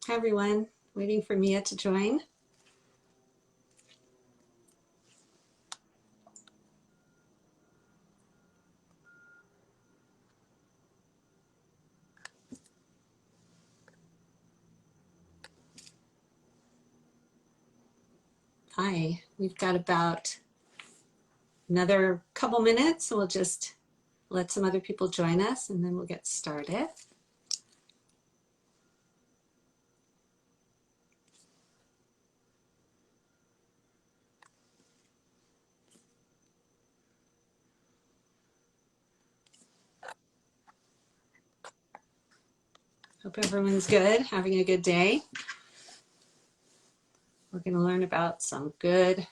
Hi, everyone. Waiting for Mia to join. Hi, we've got about another couple minutes. So we'll just let some other people join us and then we'll get started. Hope everyone's good, having a good day. We're going to learn about some good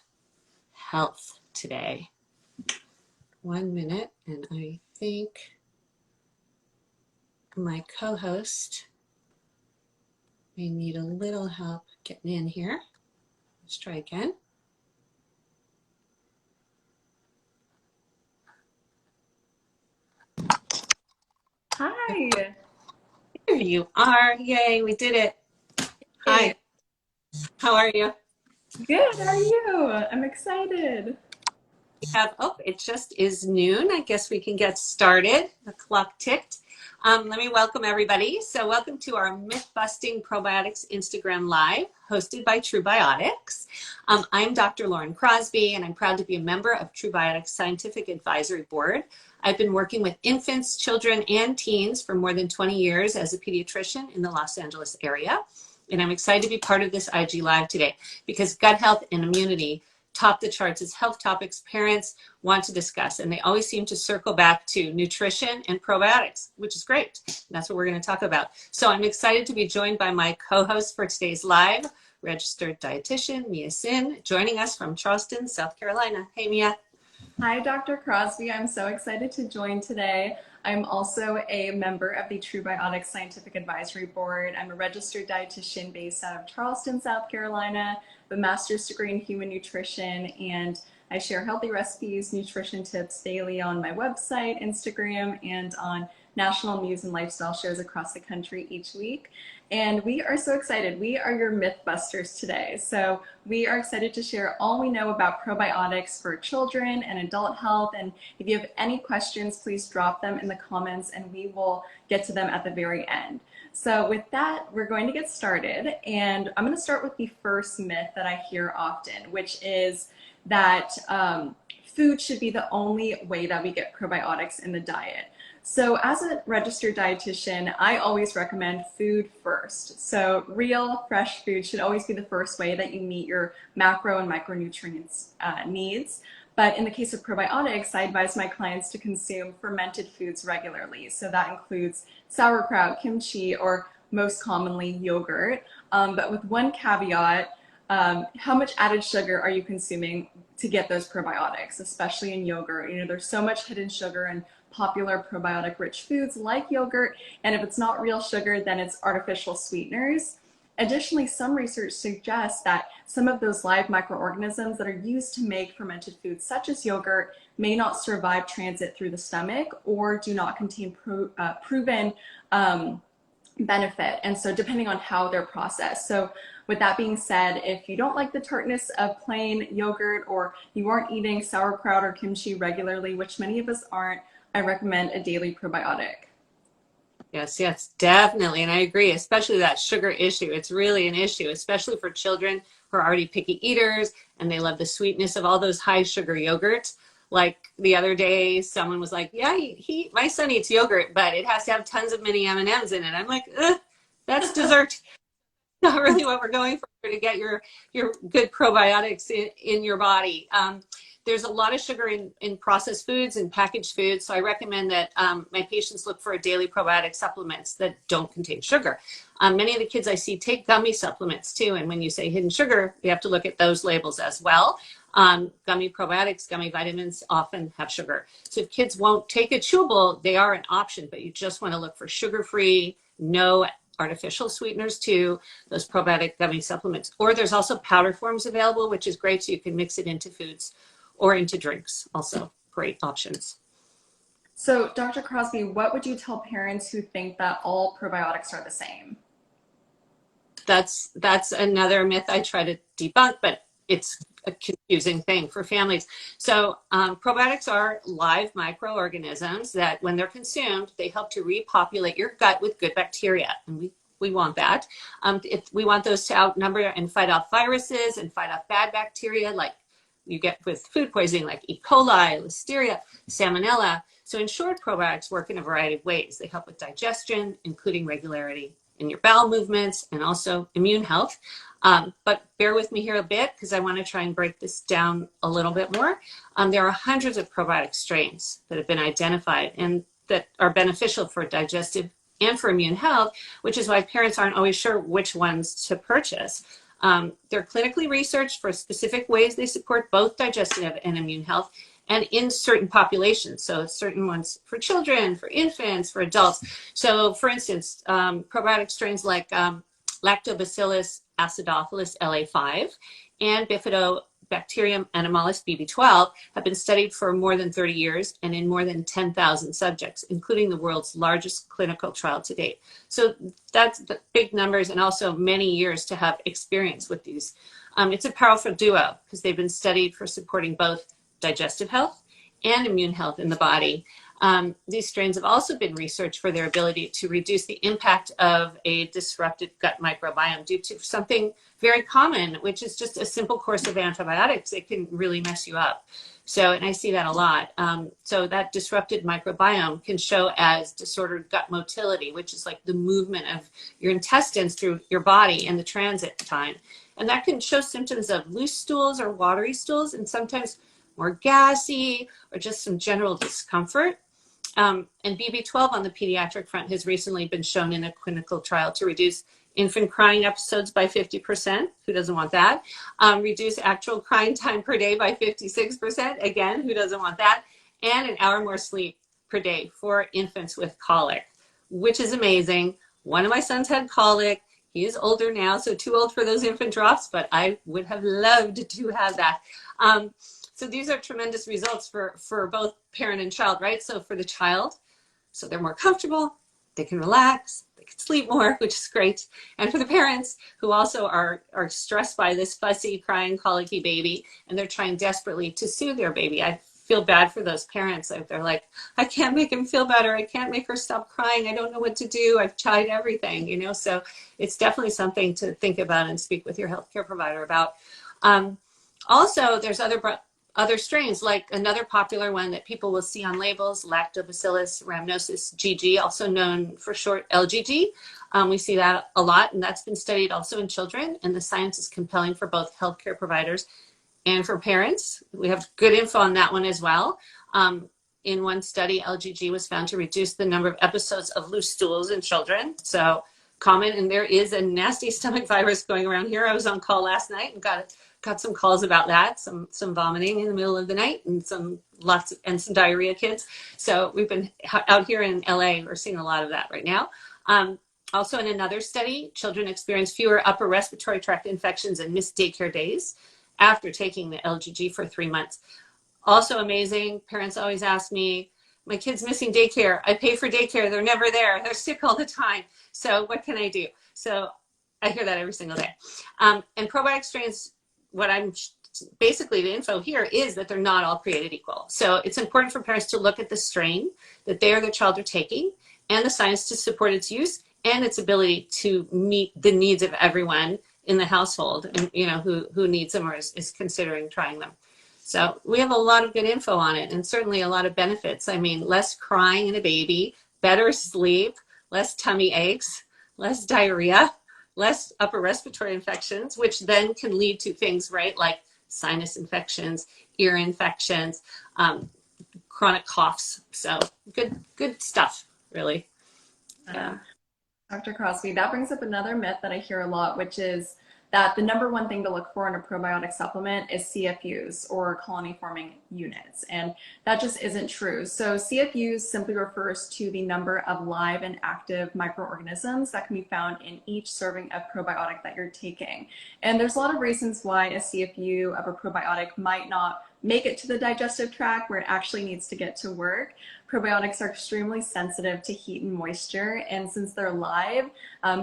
health today. 1 minute, and I think my co-host may need a little help getting in here. Let's try again. Hi. There you are. Yay, we did it. Hi, how are you? Good. How are you? I'm excited. It just is noon. I guess we can get started. The clock ticked. Let me welcome everybody. So welcome to our Myth-Busting Probiotics Instagram Live, hosted by TruBiotics. I'm Dr. Lauren Crosby, and I'm proud to be a member of TruBiotics Scientific Advisory Board. I've been working with infants, children, and teens for more than 20 years as a pediatrician in the Los Angeles area. And I'm excited to be part of this IG Live today because gut health and immunity top the charts as health topics parents want to discuss. And they always seem to circle back to nutrition and probiotics, which is great. And that's what we're going to talk about. So I'm excited to be joined by my co-host for today's live, registered dietitian, Mia Sin, joining us from Charleston, South Carolina. Hey, Mia. Hi, Dr. Crosby. I'm so excited to join today. I'm also a member of the TruBiotics Scientific Advisory Board. I'm a registered dietitian based out of Charleston, South Carolina, with a master's degree in human nutrition, and I share healthy recipes, nutrition tips daily on my website, Instagram, and on national news and lifestyle shows across the country each week. And we are so excited. We are your Mythbusters today. So we are excited to share all we know about probiotics for children and adult health. And if you have any questions, please drop them in the comments and we will get to them at the very end. So with that, we're going to get started. And I'm going to start with the first myth that I hear often, which is that food should be the only way that we get probiotics in the diet. So as a registered dietitian, I always recommend food first. So real, fresh food should always be the first way that you meet your macro and micronutrients needs. But in the case of probiotics, I advise my clients to consume fermented foods regularly. So that includes sauerkraut, kimchi, or most commonly yogurt. But with one caveat, how much added sugar are you consuming to get those probiotics, especially in yogurt? You know, there's so much hidden sugar in popular probiotic rich foods like yogurt, and if it's not real sugar, then it's artificial sweeteners. Additionally, some research suggests that some of those live microorganisms that are used to make fermented foods, such as yogurt, may not survive transit through the stomach or do not contain proven benefit. And so depending on how they're processed. So with that being said, if you don't like the tartness of plain yogurt or you aren't eating sauerkraut or kimchi regularly, which many of us aren't, I recommend a daily probiotic. Yes, definitely. And I agree, especially that sugar issue. It's really an issue, especially for children who are already picky eaters and they love the sweetness of all those high sugar yogurts. Like the other day, someone was like, yeah, my son eats yogurt, but it has to have tons of mini M&Ms in it. I'm like, ugh, that's dessert. Not really what we're going for to get your good probiotics in your body. There's a lot of sugar in processed foods and packaged foods, so I recommend that my patients look for daily probiotic supplements that don't contain sugar. Many of the kids I see take gummy supplements too, and when you say hidden sugar, you have to look at those labels as well. Gummy probiotics, gummy vitamins often have sugar. So if kids won't take a chewable, they are an option, but you just want to look for sugar-free, no artificial sweeteners too, those probiotic gummy supplements. Or there's also powder forms available, which is great, so you can mix it into foods or into drinks. Also great options. So Dr. Crosby, what would you tell parents who think that all probiotics are the same? That's another myth I try to debunk, but it's a confusing thing for families. So probiotics are live microorganisms that, when they're consumed, they help to repopulate your gut with good bacteria, and we want that. If we want those to outnumber and fight off viruses and fight off bad bacteria like you get with food poisoning, like E. coli, Listeria, Salmonella. So in short, probiotics work in a variety of ways. They help with digestion, including regularity in your bowel movements, and also immune health. But bear with me here a bit because I want to try and break this down a little bit more. There are hundreds of probiotic strains that have been identified and that are beneficial for digestive and for immune health, which is why parents aren't always sure which ones to purchase. They're clinically researched for specific ways they support both digestive and immune health, and in certain populations. So certain ones for children, for infants, for adults. So for instance, probiotic strains like Lactobacillus acidophilus LA5 and Bifidobacterium animalis BB12 have been studied for more than 30 years and in more than 10,000 subjects, including the world's largest clinical trial to date. So that's the big numbers, and also many years to have experience with these. It's a powerful duo because they've been studied for supporting both digestive health and immune health in the body. These strains have also been researched for their ability to reduce the impact of a disrupted gut microbiome due to something very common, which is just a simple course of antibiotics. It can really mess you up. So, and I see that a lot. So that disrupted microbiome can show as disordered gut motility, which is like the movement of your intestines through your body and the transit time. And that can show symptoms of loose stools or watery stools, and sometimes more gassy or just some general discomfort. And BB12 on the pediatric front has recently been shown in a clinical trial to reduce infant crying episodes by 50%. Who doesn't want that? Reduce actual crying time per day by 56%. Again, who doesn't want that? And an hour more sleep per day for infants with colic, which is amazing. One of my sons had colic. He is older now, so too old for those infant drops, but I would have loved to have that. So these are tremendous results for both parent and child, right? So for the child, so they're more comfortable, they can relax, they can sleep more, which is great. And for the parents who also are stressed by this fussy, crying, colicky baby, and they're trying desperately to soothe their baby. I feel bad for those parents. They're like, I can't make him feel better. I can't make her stop crying. I don't know what to do. I've tried everything, you know? So it's definitely something to think about and speak with your healthcare provider about. Also, there's other strains, like another popular one that people will see on labels, Lactobacillus rhamnosus GG, also known for short LGG. We see that a lot, and that's been studied also in children, and the science is compelling for both healthcare providers and for parents. We have good info on that one as well. In one study, LGG was found to reduce the number of episodes of loose stools in children. So common, and there is a nasty stomach virus going around here. I was on call last night and got some calls about that, some vomiting in the middle of the night, and some diarrhea kids. So we've been out here in LA, we're seeing a lot of that right now. Also in another study, children experience fewer upper respiratory tract infections and missed daycare days after taking the LGG for 3 months. Also amazing, parents always ask me, my kid's missing daycare. I pay for daycare, they're never there. They're sick all the time. So what can I do? So I hear that every single day. And probiotic strains, what I'm basically, the info here is that they're not all created equal. So it's important for parents to look at the strain that they or their child are taking and the science to support its use and its ability to meet the needs of everyone in the household, and you know who needs them or is considering trying them. So we have a lot of good info on it, and certainly a lot of benefits. I mean, less crying in a baby, better sleep, less tummy aches, less diarrhea, less upper respiratory infections, which then can lead to things, right, like sinus infections, ear infections, chronic coughs. So good stuff, really. Yeah. Dr. Crosby, that brings up another myth that I hear a lot, which is that the number one thing to look for in a probiotic supplement is CFUs, or colony forming units. And that just isn't true. So CFUs simply refers to the number of live and active microorganisms that can be found in each serving of probiotic that you're taking. And there's a lot of reasons why a CFU of a probiotic might not make it to the digestive tract where it actually needs to get to work. Probiotics are extremely sensitive to heat and moisture, and since they're live,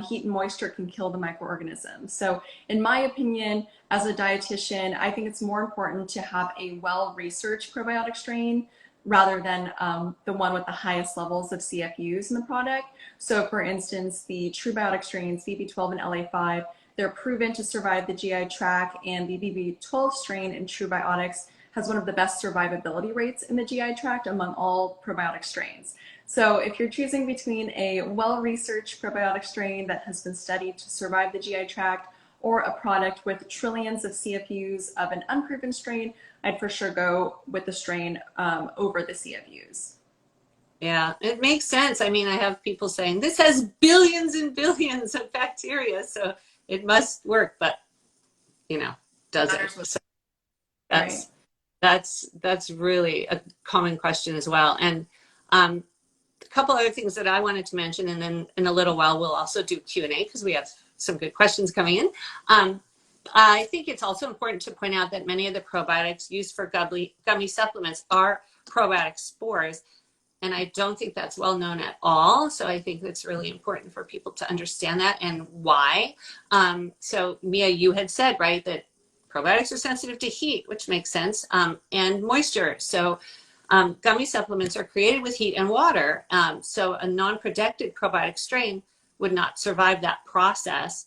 heat and moisture can kill the microorganisms. So in my opinion, as a dietitian, I think it's more important to have a well-researched probiotic strain rather than the one with the highest levels of CFUs in the product. So for instance, the TruBiotic strains, VB12 and LA5, they're proven to survive the GI tract, and the VB12 strain in TruBiotics has one of the best survivability rates in the GI tract among all probiotic strains. So if you're choosing between a well-researched probiotic strain that has been studied to survive the GI tract or a product with trillions of CFUs of an unproven strain, I'd for sure go with the strain over the CFUs. Yeah, it makes sense. I mean, I have people saying this has billions and billions of bacteria, so it must work, but does it? So Right. that's that's really a common question as well. And a couple other things that I wanted to mention, and then in a little while we'll also do Q&A because we have some good questions coming in. I think it's also important to point out that many of the probiotics used for gummy supplements are probiotic spores, and I don't think that's well known at all. So I think it's really important for people to understand that and why. So Mia, you had said, right, that probiotics are sensitive to heat, which makes sense, and moisture. So gummy supplements are created with heat and water. So a non-protected probiotic strain would not survive that process.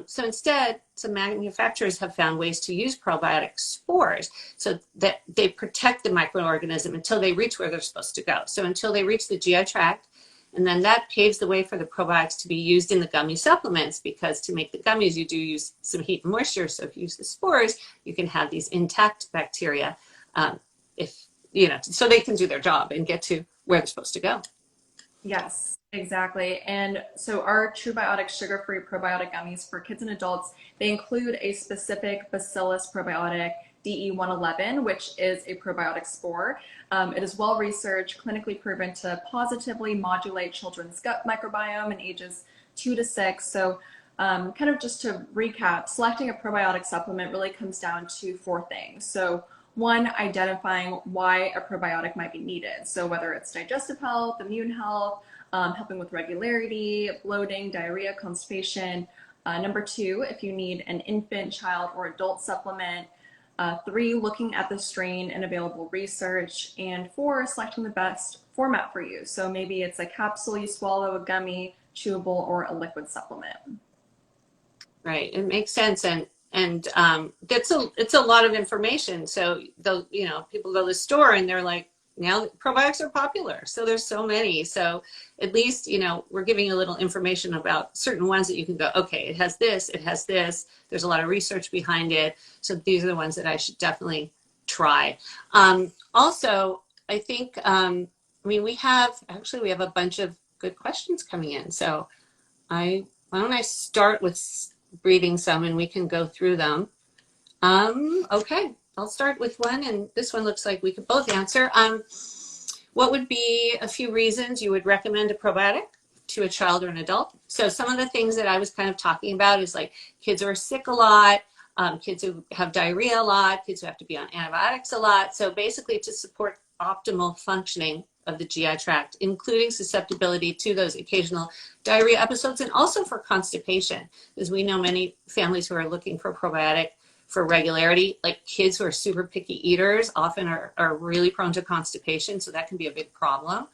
So instead, some manufacturers have found ways to use probiotic spores so that they protect the microorganism until they reach where they're supposed to go. So until they reach the GI tract, and then that paves the way for the probiotics to be used in the gummy supplements, because to make the gummies, you do use some heat and moisture. So if you use the spores, you can have these intact bacteria, so they can do their job and get to where they're supposed to go. Yes, exactly. And so our TruBiotics sugar-free probiotic gummies for kids and adults, they include a specific bacillus probiotic, DE111, which is a probiotic spore. It is well-researched, clinically proven to positively modulate children's gut microbiome in ages 2 to 6. So kind of just to recap, selecting a probiotic supplement really comes down to 4 things. So one, identifying why a probiotic might be needed. So whether it's digestive health, immune health, helping with regularity, bloating, diarrhea, constipation. Number 2, if you need an infant, child, or adult supplement. 3, looking at the strain and available research. And 4, selecting the best format for you. So maybe it's a capsule you swallow, a gummy, chewable, or a liquid supplement. Right, it makes sense, and it's a lot of information. So people go to the store and they're like, now probiotics are popular, so there's so many. So at least we're giving you a little information about certain ones that you can go, okay, it has this, it has this. There's a lot of research behind it, so these are the ones that I should definitely try. Also, I think we have a bunch of good questions coming in. So why don't I start with reading some and we can go through them. Okay, I'll start with one, and this one looks like we could both answer. What would be a few reasons you would recommend a probiotic to a child or an adult? So some of the things that I was kind of talking about is like kids who are sick a lot, kids who have diarrhea a lot, kids who have to be on antibiotics a lot. So basically to support optimal functioning of the GI tract, including susceptibility to those occasional diarrhea episodes, and also for constipation, because we know many families who are looking for probiotic for regularity, like kids who are super picky eaters, often are really prone to constipation, so that can be a big problem.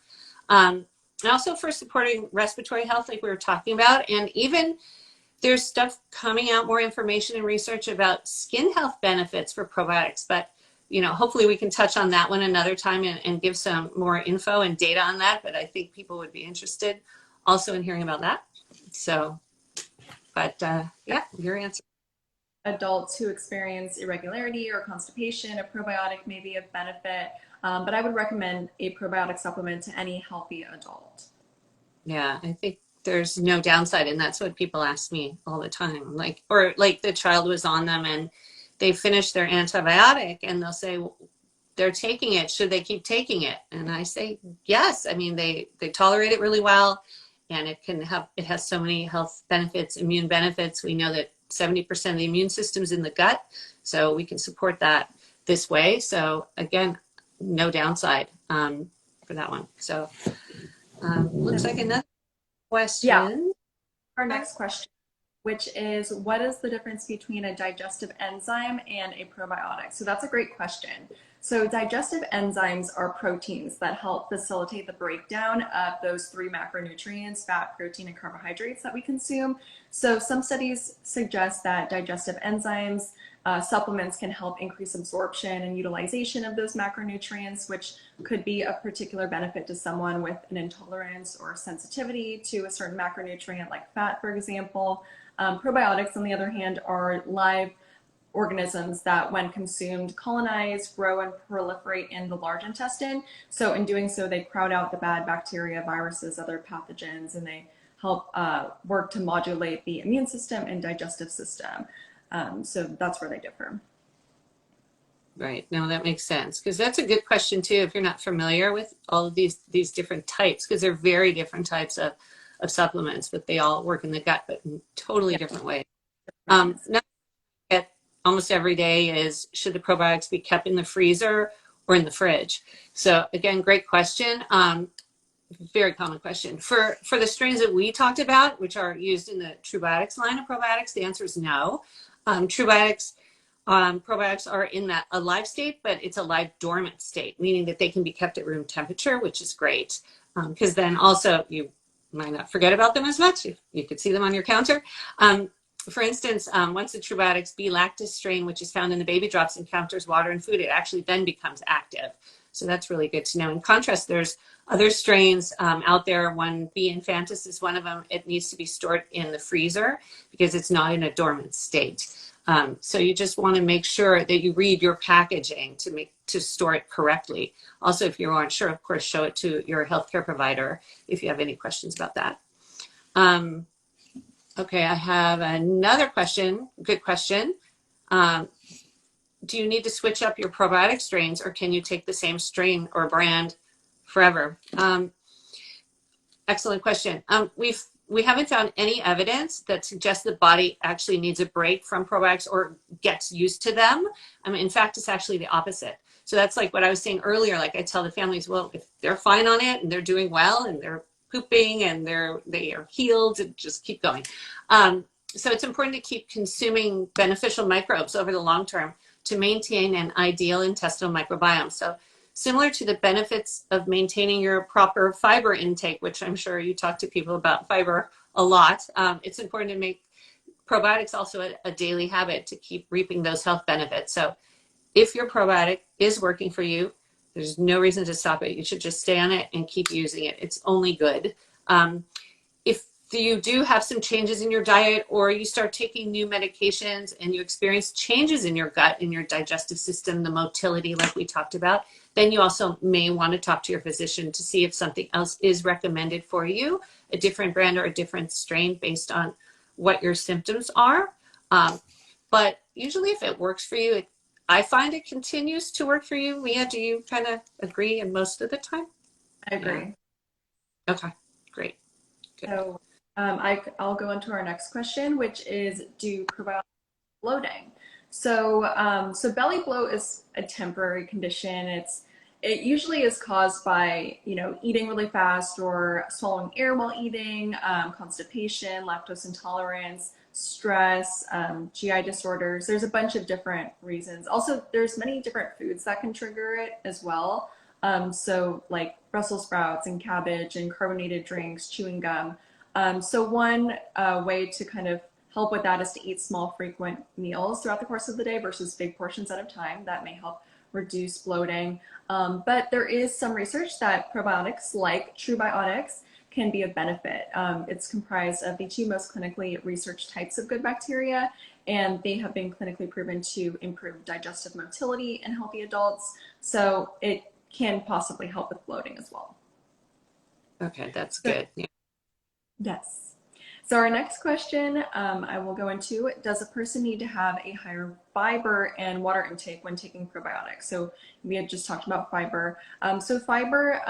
And also for supporting respiratory health, like we were talking about, and even there's stuff coming out, more information and research about skin health benefits for probiotics, but hopefully we can touch on that one another time and give some more info and data on that. But I think people would be interested also in hearing about that. So, but yeah, your answer. Adults who experience irregularity or constipation, a probiotic may be of benefit, but I would recommend a probiotic supplement to any healthy adult. Yeah, I think there's no downside, and that's what people ask me all the time. Like the child was on them and they finish their antibiotic and they'll say, well, they're taking it, should they keep taking it? And I say, yes. I mean, they tolerate it really well, and it has so many health benefits, immune benefits. We know that 70% of the immune system's in the gut, so we can support that. this way. So again, no downside for that one. So looks like another Yeah, question. our next question, which is what is the difference between a digestive enzyme and a probiotic? So that's a great question. So digestive enzymes are proteins that help facilitate the breakdown of those three macronutrients, fat, protein, and carbohydrates that we consume. So some studies suggest that digestive enzymes supplements can help increase absorption and utilization of those macronutrients, which could be a particular benefit to someone with an intolerance or sensitivity to a certain macronutrient like fat, for example. Probiotics, on the other hand, are live organisms that, when consumed, colonize, grow, and proliferate in the large intestine. So in doing so, they crowd out the bad bacteria, viruses, other pathogens, and they help work to modulate the immune system and digestive system. So that's where they differ. Right. No, that makes sense. Because that's a good question too, if you're not familiar with all of these different types, because they're very different types of supplements, but they all work in the gut, but in totally different ways. Now, get almost every day is, should the probiotics be kept in the freezer or in the fridge? So again, great question. Very common question. For the strains that we talked about, which are used in the TruBiotics line of probiotics, the answer is no. TruBiotics probiotics are in that a live state, but it's a live dormant state, meaning that they can be kept at room temperature, which is great. Because then also you might not forget about them as much. You could see them on your counter. For instance, once the TruBiotics B lactis strain, which is found in the baby drops, encounters water and food, it actually then becomes active. So that's really good to know. In contrast, there's other strains out there. One B infantis is one of them. It needs to be stored in the freezer because it's not in a dormant state. So you just want to make sure that you read your packaging to store it correctly. Also, if you aren't sure, of course, show it to your healthcare provider if you have any questions about that. Okay, I have another question. Good question. Do you need to switch up your probiotic strains, or can you take the same strain or brand forever? Excellent question. We haven't found any evidence that suggests the body actually needs a break from probiotics or gets used to them. In fact, it's actually the opposite. So that's like what I was saying earlier. Like I tell the families, well, if they're fine on it and they're doing well and they're pooping and they are healed, and just keep going. So it's important to keep consuming beneficial microbes over the long term to maintain an ideal intestinal microbiome. So similar to the benefits of maintaining your proper fiber intake, which I'm sure you talk to people about fiber a lot, it's important to make probiotics also a daily habit to keep reaping those health benefits. So if your probiotic is working for you, there's no reason to stop it. You should just stay on it and keep using it. It's only good. If you do have some changes in your diet, or you start taking new medications and you experience changes in your gut, in your digestive system, the motility like we talked about, then you also may want to talk to your physician to see if something else is recommended for you, a different brand or a different strain based on what your symptoms are. But usually if it works for you, I find it continues to work for you. Mia, do you kind of agree in most of the time? I agree. Yeah. Okay, great. Good. So I'll go into our next question, which is, do probiotics bloating? So belly bloat is a temporary condition. It usually is caused by, eating really fast or swallowing air while eating, constipation, lactose intolerance, stress, GI disorders. There's a bunch of different reasons. Also, there's many different foods that can trigger it as well. So like Brussels sprouts and cabbage and carbonated drinks, chewing gum. So one way to kind of help with that is to eat small, frequent meals throughout the course of the day versus big portions at a time. That may help reduce bloating. But there is some research that probiotics like TruBiotics can be of benefit. It's comprised of the two most clinically researched types of good bacteria, and they have been clinically proven to improve digestive motility in healthy adults. So it can possibly help with bloating as well. Okay, that's good. Yeah. Yes. So our next question I will go into, does a person need to have a higher fiber and water intake when taking probiotics? So we had just talked about fiber. So fiber,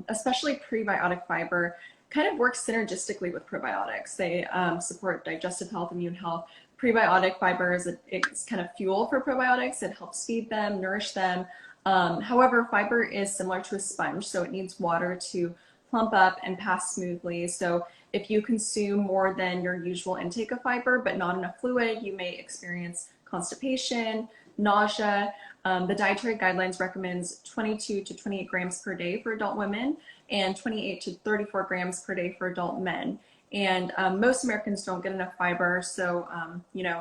especially prebiotic fiber, kind of work synergistically with probiotics. They support digestive health, immune health. Prebiotic fibers, it's kind of fuel for probiotics. It helps feed them, nourish them. However, fiber is similar to a sponge, so it needs water to plump up and pass smoothly. So if you consume more than your usual intake of fiber, but not enough fluid, you may experience constipation, nausea. The dietary guidelines recommends 22 to 28 grams per day for adult women and 28 to 34 grams per day for adult men. And most Americans don't get enough fiber, so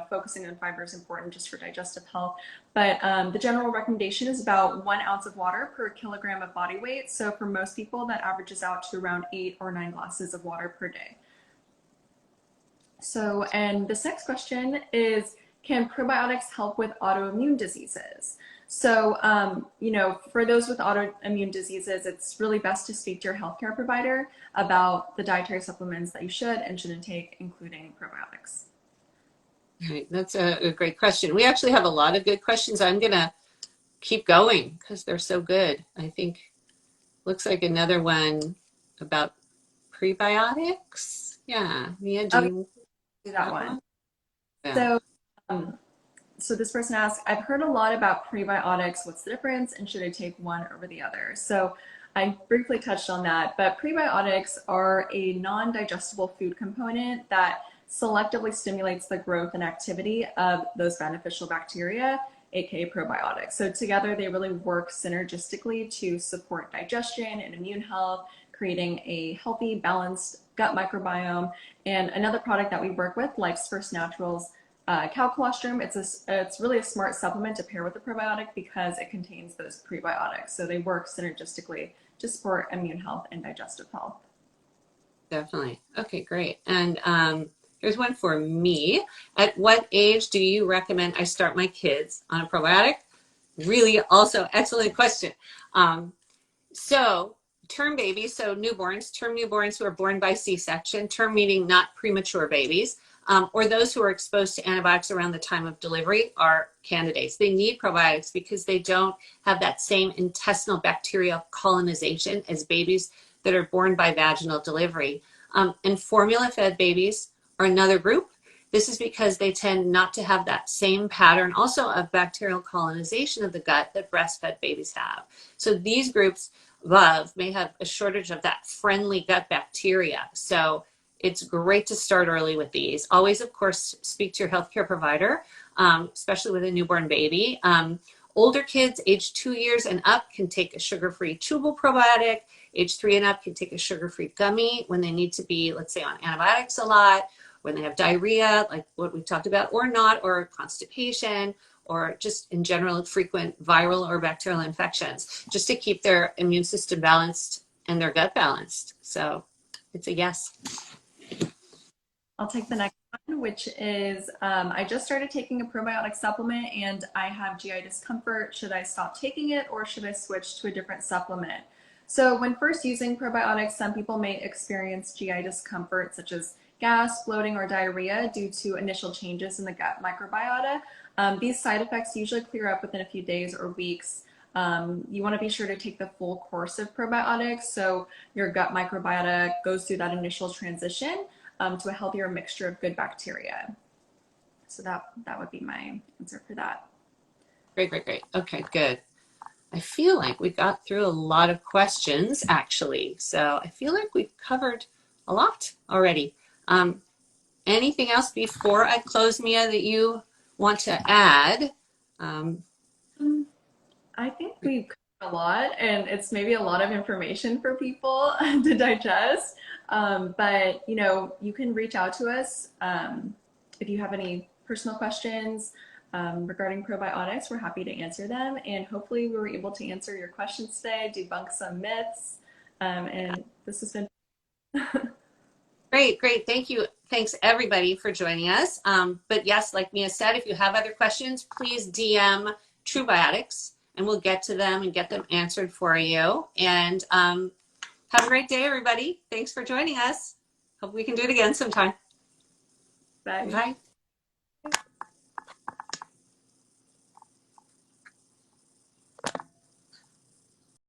focusing on fiber is important just for digestive health. But the general recommendation is about 1 ounce of water per kilogram of body weight. So for most people, that averages out to around 8 or 9 glasses of water per day. So, and this next question is, can probiotics help with autoimmune diseases? So, for those with autoimmune diseases, it's really best to speak to your healthcare provider about the dietary supplements that you should and shouldn't take, including probiotics. Right, that's a great question. We actually have a lot of good questions. I'm going to keep going because they're so good. I think looks like another one about prebiotics. Yeah, Mia, do Okay, you do that one. Yeah. So, so this person asks, I've heard a lot about prebiotics. What's the difference? And should I take one over the other? So I briefly touched on that, but prebiotics are a non-digestible food component that selectively stimulates the growth and activity of those beneficial bacteria, aka probiotics. So together they really work synergistically to support digestion and immune health, creating a healthy, balanced gut microbiome. And another product that we work with, Life's First Naturals cow colostrum, it's really a smart supplement to pair with the probiotic because it contains those prebiotics. So they work synergistically to support immune health and digestive health. Definitely. Okay, great. And here's one for me. At what age do you recommend I start my kids on a probiotic? Really also excellent question. So term babies, so newborns, term newborns who are born by C-section, term meaning not premature babies, or those who are exposed to antibiotics around the time of delivery are candidates. They need probiotics because they don't have that same intestinal bacterial colonization as babies that are born by vaginal delivery. And formula-fed babies are another group. This is because they tend not to have that same pattern also of bacterial colonization of the gut that breastfed babies have. So these groups above may have a shortage of that friendly gut bacteria. So it's great to start early with these. Always, of course, speak to your healthcare provider, especially with a newborn baby. Older kids, age 2 years and up, can take a sugar-free chewable probiotic. Age 3 and up can take a sugar-free gummy when they need to be, let's say, on antibiotics a lot, when they have diarrhea, like what we talked about, or not, or constipation, or just in general frequent viral or bacterial infections, just to keep their immune system balanced and their gut balanced. So it's a yes. I'll take the next one, which is I just started taking a probiotic supplement and I have GI discomfort. Should I stop taking it or should I switch to a different supplement? So when first using probiotics, some people may experience GI discomfort such as gas, bloating, or diarrhea due to initial changes in the gut microbiota. These side effects usually clear up within a few days or weeks. You want to be sure to take the full course of probiotics so your gut microbiota goes through that initial transition to a healthier mixture of good bacteria. So that would be my answer for that. Great, great, great. Okay, good. I feel like we got through a lot of questions, actually. So I feel like we've covered a lot already. Anything else before I close, Mia, that you want to add? I think we've covered a lot, and it's maybe a lot of information for people to digest. But you can reach out to us if you have any personal questions regarding probiotics. We're happy to answer them, and hopefully we were able to answer your questions today, debunk some myths, and this has been Great, great. Thank you. Thanks everybody for joining us. But yes, like Mia said, if you have other questions, please DM TruBiotics and we'll get to them and get them answered for you. And have a great day, everybody. Thanks for joining us. Hope we can do it again sometime. bye. Bye.